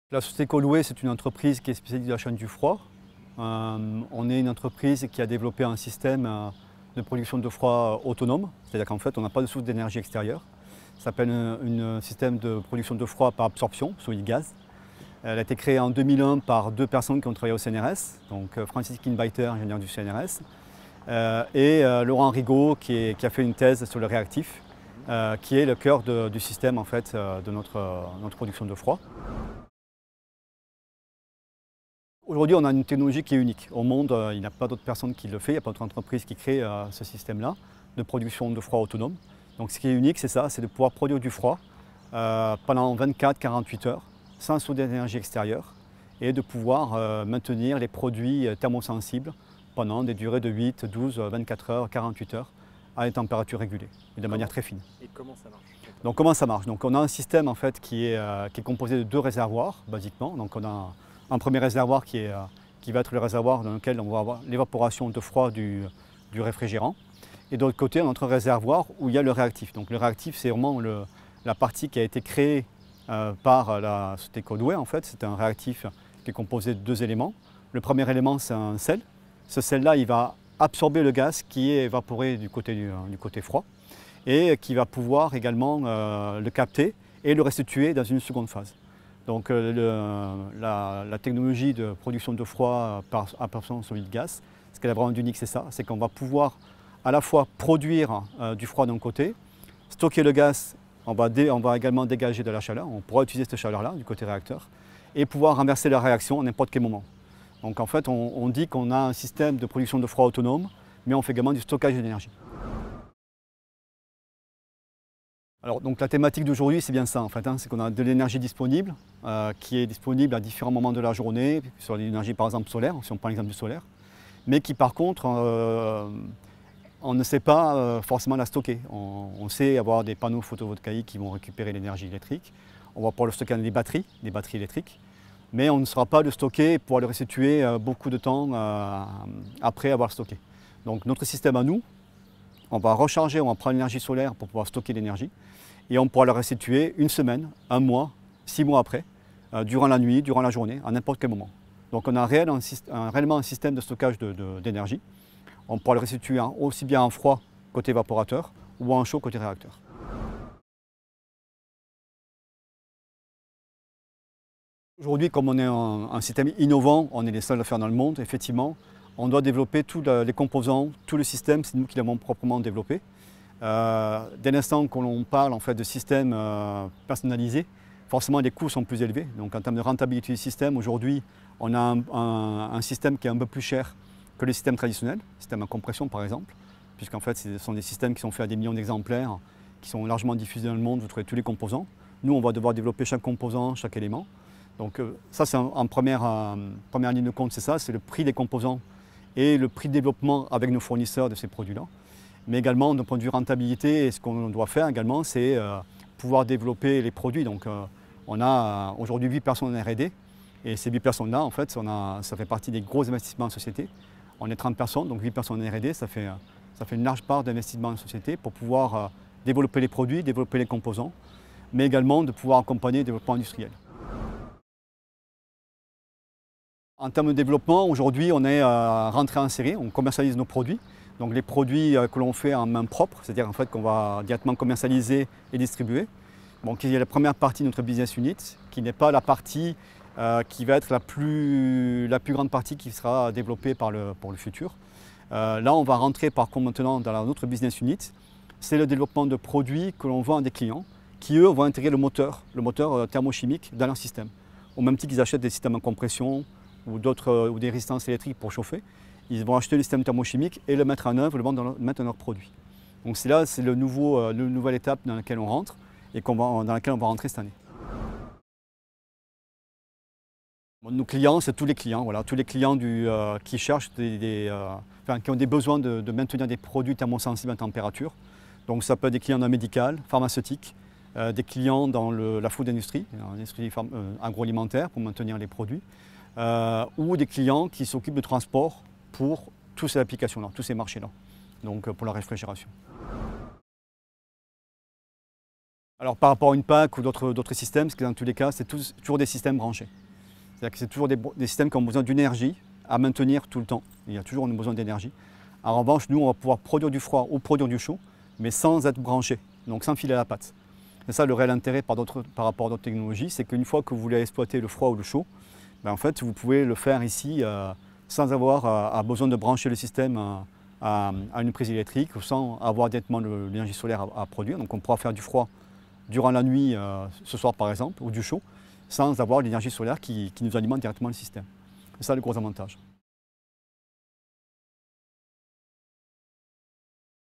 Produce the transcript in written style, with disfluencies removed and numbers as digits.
La société Colway, c'est une entreprise qui est spécialisée dans la chaîne du froid. On est une entreprise qui a développé un système de production de froid autonome, c'est-à-dire qu'en fait, on n'a pas de source d'énergie extérieure. Ça s'appelle un système de production de froid par absorption, solide gaz. Elle a été créée en 2001 par deux personnes qui ont travaillé au CNRS, donc Francis Kinbiter, ingénieur du CNRS, et Laurent Rigaud, qui a fait une thèse sur le réactif, qui est le cœur du système en fait, de notre production de froid. Aujourd'hui, on a une technologie qui est unique. Au monde, il n'y a pas d'autres personnes qui le font, il n'y a pas d'autres entreprises qui créent ce système-là de production de froid autonome. Donc ce qui est unique, c'est ça, c'est de pouvoir produire du froid pendant 24-48 heures, sans source d'énergie extérieure, et de pouvoir maintenir les produits thermosensibles pendant des durées de 8, 12, 24 heures, 48 heures, à une température régulée, et de manière très fine. Et comment ça marche? Donc comment ça marche? Donc on a un système en fait, qui est composé de deux réservoirs, basiquement. Donc on a un premier réservoir qui va être le réservoir dans lequel on va avoir l'évaporation de froid du réfrigérant. Et de l'autre côté, un autre réservoir où il y a le réactif. Donc le réactif, c'est vraiment la partie qui a été créée par la société Colway. En fait, c'est un réactif qui est composé de deux éléments. Le premier élément, c'est un sel. Ce sel-là, il va absorber le gaz qui est évaporé du côté froid et qui va pouvoir également le capter et le restituer dans une seconde phase. Donc la technologie de production de froid par absorption solide gaz, ce qu'elle a vraiment d'unique, c'est ça, c'est qu'on va pouvoir à la fois produire du froid d'un côté, stocker le gaz, on va également dégager de la chaleur, on pourra utiliser cette chaleur-là du côté réacteur, et pouvoir renverser la réaction à n'importe quel moment. Donc en fait, on dit qu'on a un système de production de froid autonome, mais on fait également du stockage d'énergie. Alors, donc, la thématique d'aujourd'hui, c'est bien ça en fait, c'est qu'on a de l'énergie disponible, qui est disponible à différents moments de la journée, sur l'énergie par exemple solaire, si on prend l'exemple du solaire, mais qui par contre, on ne sait pas forcément la stocker. On sait avoir des panneaux photovoltaïques qui vont récupérer l'énergie électrique, on va pouvoir le stocker dans des batteries électriques, mais on ne saura pas le stocker pour le restituer beaucoup de temps après avoir stocké. Donc notre système à nous, on va recharger, on va prendre l'énergie solaire pour pouvoir stocker l'énergie et on pourra la restituer une semaine, un mois, 6 mois après, durant la nuit, durant la journée, à n'importe quel moment. Donc on a réellement un système de stockage d'énergie. On pourra le restituer aussi bien en froid côté évaporateur ou en chaud côté réacteur. Aujourd'hui, comme on est un système innovant, on est les seuls à le faire dans le monde, effectivement, on doit développer tous les composants, tout le système, c'est nous qui l'avons proprement développé. Dès l'instant que l'on parle en fait, de système personnalisé, forcément les coûts sont plus élevés. Donc en termes de rentabilité du système, aujourd'hui, on a un système qui est un peu plus cher que les systèmes traditionnels, système à compression par exemple, puisqu'en fait ce sont des systèmes qui sont faits à des millions d'exemplaires, qui sont largement diffusés dans le monde, vous trouvez tous les composants. Nous, on va devoir développer chaque composant, chaque élément. Donc ça, c'est en première ligne de compte, c'est ça, c'est le prix des composants et le prix de développement avec nos fournisseurs de ces produits-là. Mais également, d'un point de vue rentabilité, ce qu'on doit faire également, c'est pouvoir développer les produits. Donc on a aujourd'hui 8 personnes en R&D, et ces 8 personnes-là, en fait, ça fait partie des gros investissements en société. On est 30 personnes, donc 8 personnes en R&D, ça fait une large part d'investissement en société pour pouvoir développer les produits, développer les composants, mais également de pouvoir accompagner le développement industriel. En termes de développement, aujourd'hui, on est rentré en série, on commercialise nos produits. Donc les produits que l'on fait en main propre, c'est-à-dire en fait, qu'on va directement commercialiser et distribuer. Donc il y a la première partie de notre business unit, qui n'est pas la partie qui va être la plus grande partie qui sera développée pour le futur. Là, on va rentrer par contre maintenant dans notre business unit. C'est le développement de produits que l'on vend à des clients qui, eux, vont intégrer le moteur thermochimique dans leur système. Au même titre qu'ils achètent des systèmes en compression, ou des résistances électriques pour chauffer, ils vont acheter le système thermochimique et le mettre en œuvre, le mettre dans leur produit. Donc c'est la nouvelle étape dans laquelle on rentre et dans laquelle on va rentrer cette année. Nos clients, c'est tous les clients, voilà, tous les clients qui cherchent qui ont des besoins de maintenir des produits thermosensibles à température. Donc ça peut être des clients dans le médical, pharmaceutique, des clients dans la food industry, l'industrie agroalimentaire pour maintenir les produits. Ou des clients qui s'occupent de transport pour toutes ces applications-là, tous ces marchés-là, donc pour la réfrigération. Alors par rapport à une PAC ou d'autres systèmes, ce qui dans tous les cas, c'est toujours des systèmes branchés. C'est-à-dire que c'est toujours des systèmes qui ont besoin d'énergie à maintenir tout le temps. Il y a toujours besoin d'énergie. En revanche, nous, on va pouvoir produire du froid ou produire du chaud, mais sans être branché, donc sans filer à la patte. C'est ça le réel intérêt par rapport à d'autres technologies, c'est qu'une fois que vous voulez exploiter le froid ou le chaud, ben en fait, vous pouvez le faire ici sans avoir besoin de brancher le système à une prise électrique ou sans avoir directement l'énergie solaire à produire. Donc on pourra faire du froid durant la nuit, ce soir par exemple, ou du chaud, sans avoir l'énergie solaire qui nous alimente directement le système. C'est ça le gros avantage.